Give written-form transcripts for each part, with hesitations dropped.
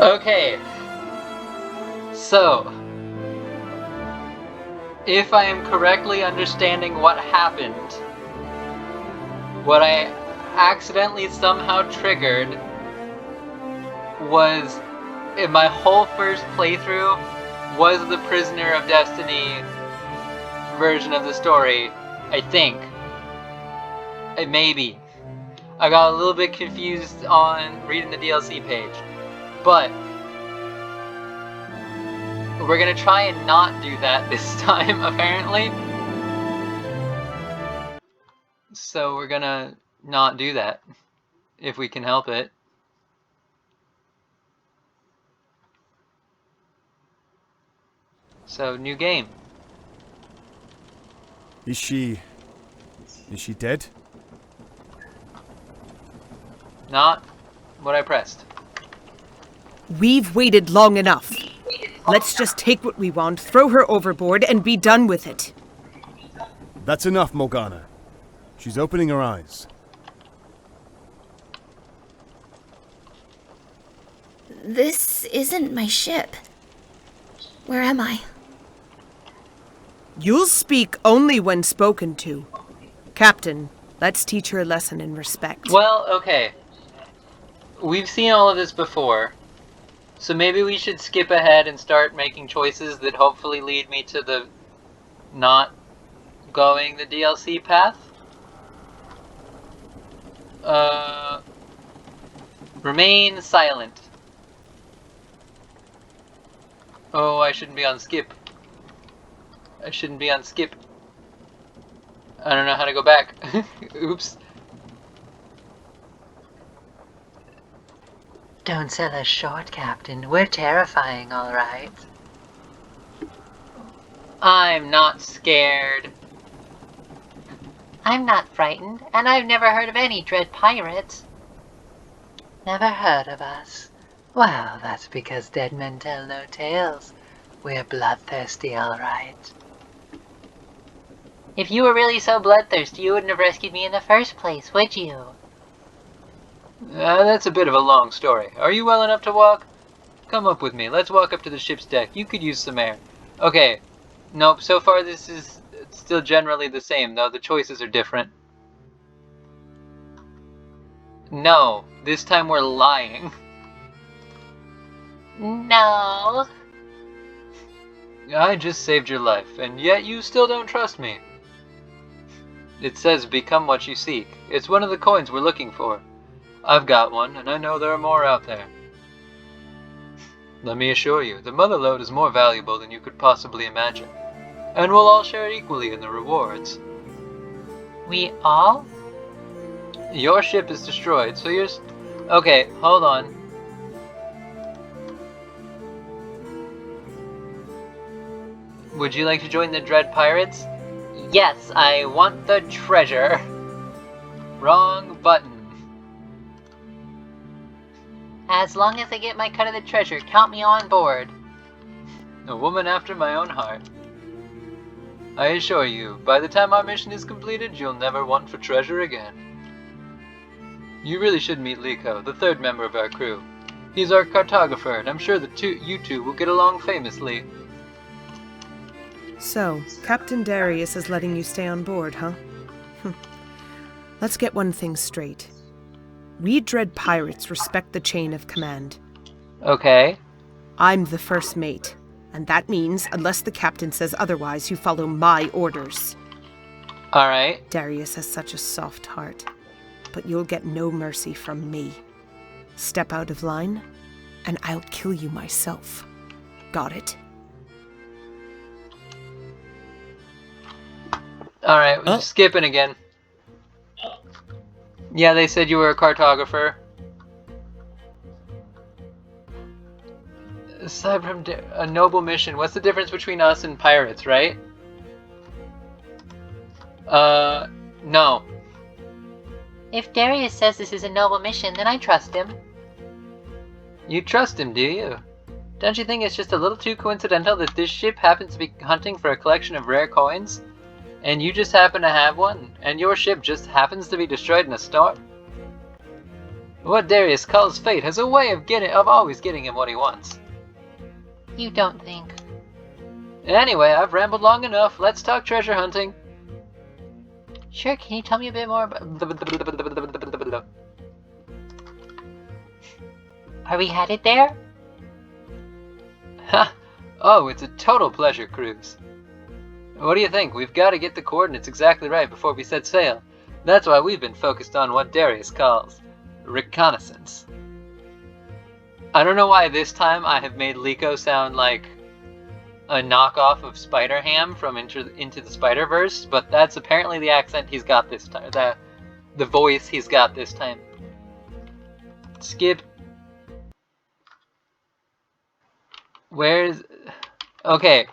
Okay. So, if I am correctly understanding what happened, what I accidentally somehow triggered was, in my whole first playthrough, was the Prisoner of Destiny version of the story, I think. Maybe. I got a little bit confused on reading the DLC page. But we're gonna try and not do that this time, apparently. So we're gonna not do that, if we can help it. So, new game. Is she dead? Not what I pressed. We've waited long enough. Let's just take what we want, throw her overboard, and be done with it. That's enough, Morgana. She's opening her eyes. This isn't my ship. Where am I? You'll speak only when spoken to. Captain, let's teach her a lesson in respect. Well, okay. We've seen all of this before. So maybe we should skip ahead and start making choices that hopefully lead me to the not going the DLC path. Remain silent. Oh, I shouldn't be on skip. I shouldn't be on skip. I don't know how to go back. Oops. Don't sell us short, Captain. We're terrifying, all right. I'm not scared. I'm not frightened, and I've never heard of any dread pirates. Never heard of us? Well, that's because dead men tell no tales. We're bloodthirsty, all right. If you were really so bloodthirsty, you wouldn't have rescued me in the first place, would you? That's a bit of a long story. Are you well enough to walk? Come up with me. Let's walk up to the ship's deck. You could use some air. Okay. Nope, so far this is still generally the same, though the choices are different. No, this time we're lying. No. I just saved your life, and yet you still don't trust me. It says become what you seek. It's one of the coins we're looking for. I've got one, and I know there are more out there. Let me assure you, the mother lode is more valuable than you could possibly imagine. And we'll all share equally in the rewards. We all? Your ship is destroyed, so you're... Okay, hold on. Would you like to join the Dread Pirates? Yes, I want the treasure. Wrong button. As long as I get my cut of the treasure, count me on board. A woman after my own heart. I assure you, by the time our mission is completed, you'll never want for treasure again. You really should meet Liko, the third member of our crew. He's our cartographer, and I'm sure you two will get along famously. So, Captain Darius is letting you stay on board, huh? Let's get one thing straight. We Dread Pirates respect the chain of command. Okay. I'm the first mate, and that means, unless the captain says otherwise, you follow my orders. Alright. Darius has such a soft heart, but you'll get no mercy from me. Step out of line, and I'll kill you myself. Got it? Alright, we're skipping again. Yeah, they said you were a cartographer. Aside from a noble mission, what's the difference between us and pirates, right? No. If Darius says this is a noble mission, then I trust him. You trust him, do you? Don't you think it's just a little too coincidental that this ship happens to be hunting for a collection of rare coins? And you just happen to have one, and your ship just happens to be destroyed in a storm? What Darius calls fate has a way of always getting him what he wants. You don't think. Anyway, I've rambled long enough. Let's talk treasure hunting. Sure, can you tell me a bit more about... Are we headed there? Ha! Oh, it's a total pleasure cruise. What do you think? We've got to get the coordinates exactly right before we set sail. That's why we've been focused on what Darius calls reconnaissance. I don't know why this time I have made Liko sound like a knockoff of Spider-Ham from Into the Spider-Verse, but that's apparently the accent he's got this time. The voice he's got this time. Skip. Where's... Okay.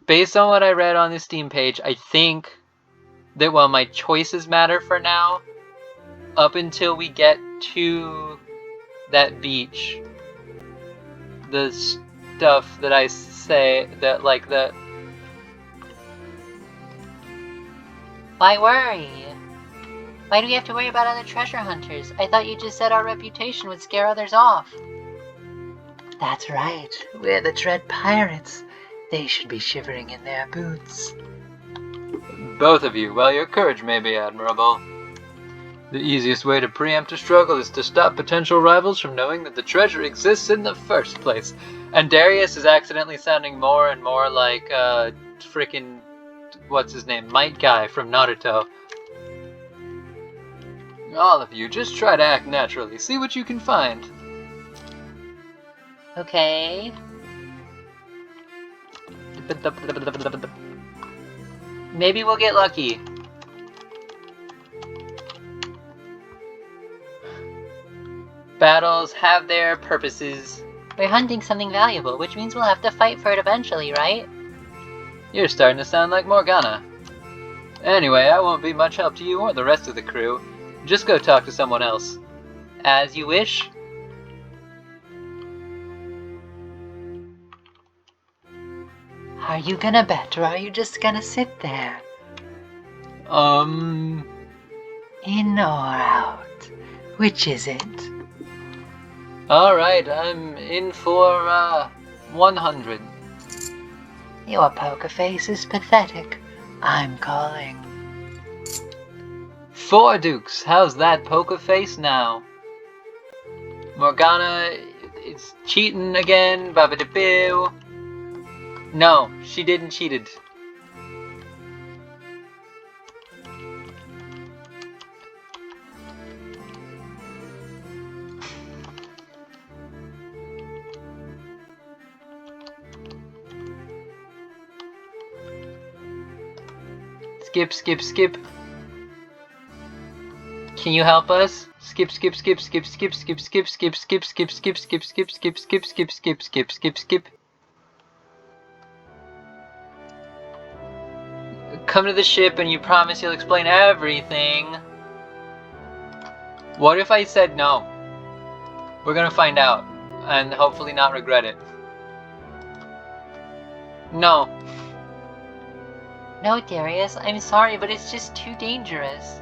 Based on what I read on the Steam page, I think that while my choices matter for now, up until we get to that beach, the stuff that I say, that like the... Why worry? Why do we have to worry about other treasure hunters? I thought you just said our reputation would scare others off. That's right. We're the Dread Pirates. They should be shivering in their boots. Both of you, while your courage may be admirable, the easiest way to preempt a struggle is to stop potential rivals from knowing that the treasure exists in the first place. And Darius is accidentally sounding more and more like frickin' what's his name, Might Guy from Naruto. All of you, just try to act naturally. See what you can find. Okay. Maybe we'll get lucky. Battles have their purposes. We're hunting something valuable, which means we'll have to fight for it eventually, right? You're starting to sound like Morgana. Anyway, I won't be much help to you or the rest of the crew. Just go talk to someone else. As you wish. Are you gonna bet, or are you just gonna sit there? In or out? Which is it? Alright, I'm in for, 100. Your poker face is pathetic. I'm calling. 4 dukes. How's that poker face now? Morgana is cheating again. Babadaboo. No, she didn't cheated. Skip, skip, skip. Can you help us? Skip, skip, skip, skip, skip, skip, skip, skip, skip, skip, skip, skip, skip, skip, skip, skip, skip, skip, skip, skip. Come to the ship and you promise you'll explain everything. What if I said no? We're gonna find out, and hopefully not regret it. No. No, Darius, I'm sorry, but it's just too dangerous.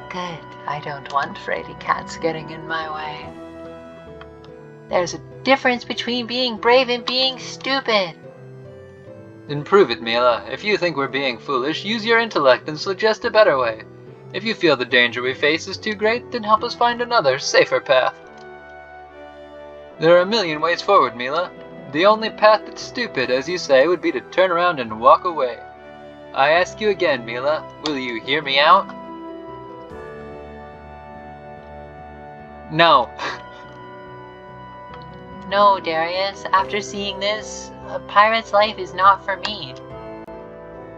Good. I don't want fraidy cats getting in my way. There's a difference between being brave and being stupid. Then prove it, Mila. If you think we're being foolish, use your intellect and suggest a better way. If you feel the danger we face is too great, then help us find another, safer path. There are a million ways forward, Mila. The only path that's stupid, as you say, would be to turn around and walk away. I ask you again, Mila, will you hear me out? No. No, Darius, after seeing this, a pirate's life is not for me.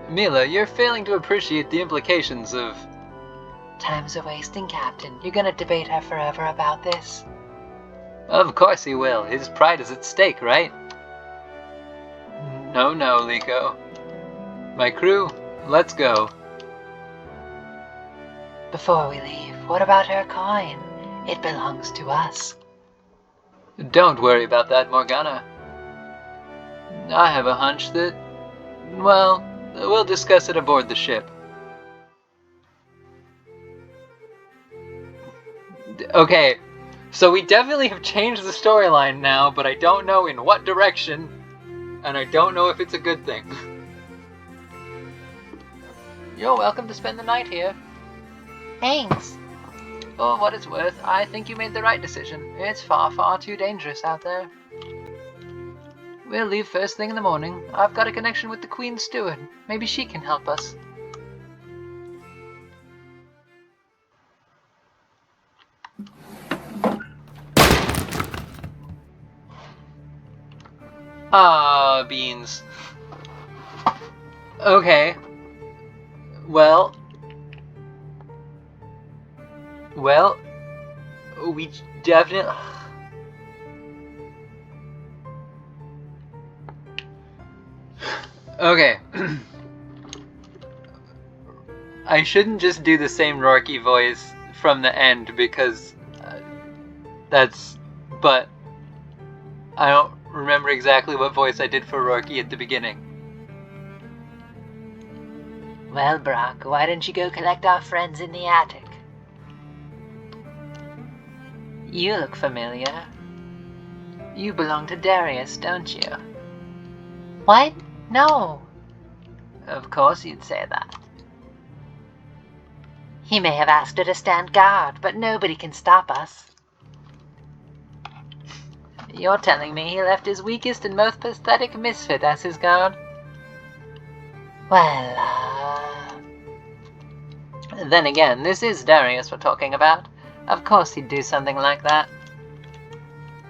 Mila, you're failing to appreciate the implications of... Time's a wasting, Captain. You're gonna debate her forever about this? Of course he will. His pride is at stake, right? No, no, Liko. My crew, let's go. Before we leave, what about her coin? It belongs to us. Don't worry about that, Morgana. I have a hunch that... well, we'll discuss it aboard the ship. Okay, so we definitely have changed the storyline now, but I don't know in what direction, and I don't know if it's a good thing. You're welcome to spend the night here. Thanks. For what it's worth, I think you made the right decision. It's far, far too dangerous out there. We'll leave first thing in the morning. I've got a connection with the Queen's steward. Maybe she can help us. Ah, beans. Okay. Well, we definitely... Okay. I shouldn't just do the same Rourke voice from the end because that's... But I don't remember exactly what voice I did for Rourke at the beginning. Well, Brock, why don't you go collect our friends in the attic? You look familiar. You belong to Darius, don't you? What? No. Of course you'd say that. He may have asked her to stand guard, but nobody can stop us. You're telling me he left his weakest and most pathetic misfit as his guard? Well, Then again, this is Darius we're talking about. Of course he'd do something like that.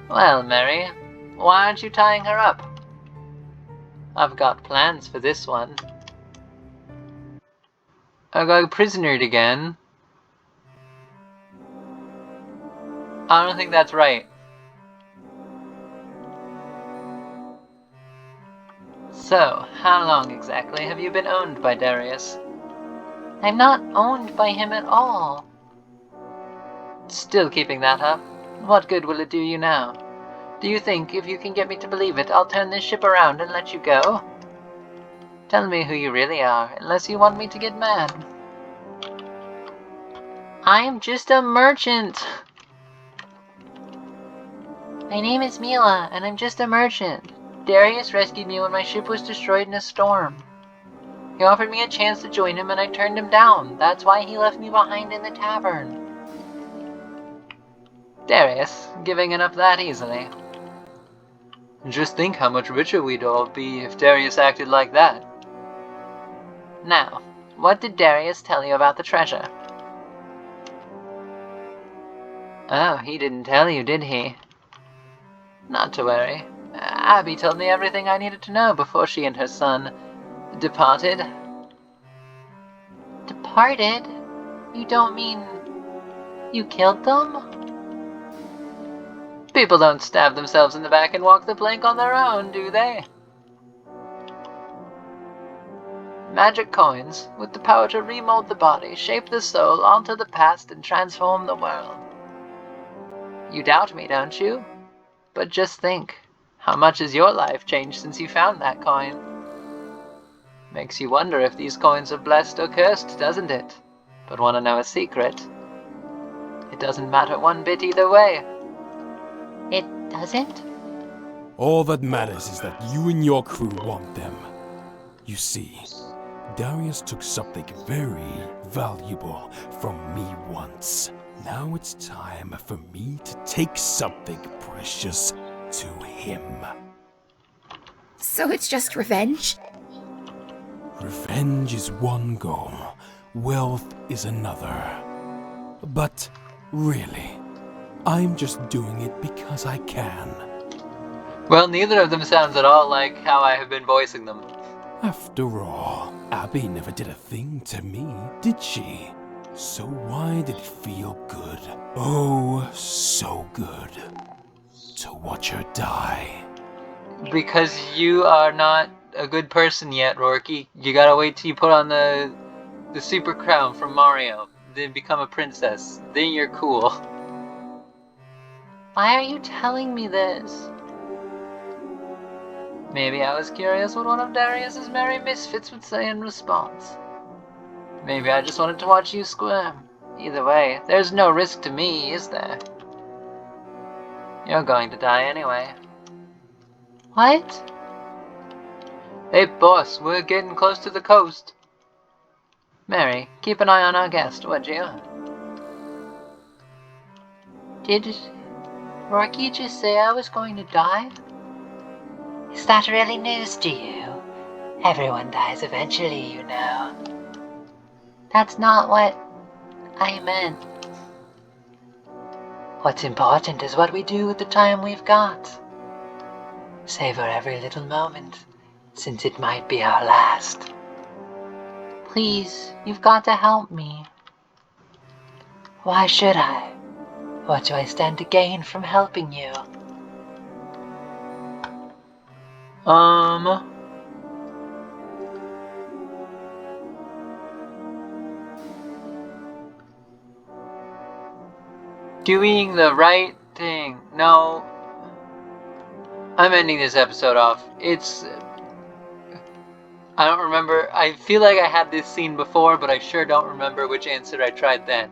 Well, Mary, why aren't you tying her up? I've got plans for this one. I got prisonered again. I don't think that's right. So, how long exactly have you been owned by Darius? I'm not owned by him at all. Still keeping that up? What good will it do you now? Do you think if you can get me to believe it, I'll turn this ship around and let you go? Tell me who you really are, unless you want me to get mad. I'm just a merchant. My name is Mila, and I'm just a merchant. Darius rescued me when my ship was destroyed in a storm. He offered me a chance to join him, and I turned him down. That's why he left me behind in the tavern. Darius, giving it up that easily. Just think how much richer we'd all be if Darius acted like that. Now, what did Darius tell you about the treasure? Oh, he didn't tell you, did he? Not to worry. Abby told me everything I needed to know before she and her son departed. Departed? You don't mean you killed them? People don't stab themselves in the back and walk the plank on their own, do they? Magic coins, with the power to remold the body, shape the soul, alter the past, and transform the world. You doubt me, don't you? But just think, how much has your life changed since you found that coin? Makes you wonder if these coins are blessed or cursed, doesn't it? But want to know a secret? It doesn't matter one bit either way. It doesn't? All that matters is that you and your crew want them. You see, Darius took something very valuable from me once. Now it's time for me to take something precious to him. So it's just revenge? Revenge is one goal, wealth is another. But really, I'm just doing it because I can. Well, neither of them sounds at all like how I have been voicing them. After all, Abby never did a thing to me, did she? So why did it feel good? Oh, so good. To watch her die. Because you are not a good person yet, Rourke. You gotta wait till you put on the super crown from Mario. Then become a princess. Then you're cool. Why are you telling me this? Maybe I was curious what one of Darius's merry misfits would say in response. Maybe I just wanted to watch you squirm. Either way, there's no risk to me, is there? You're going to die anyway. What? Hey, boss, we're getting close to the coast. Mary, keep an eye on our guest, would you? Did Rocky just say I was going to die? Is that really news to you? Everyone dies eventually, you know. That's not what I meant. What's important is what we do with the time we've got. Savor every little moment, since it might be our last. Please, you've got to help me. Why should I? What do I stand to gain from helping you? Doing the right thing. No. I'm ending this episode off. I don't remember. I feel like I had this scene before, but I sure don't remember which answer I tried then.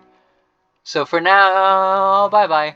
So for now, bye-bye.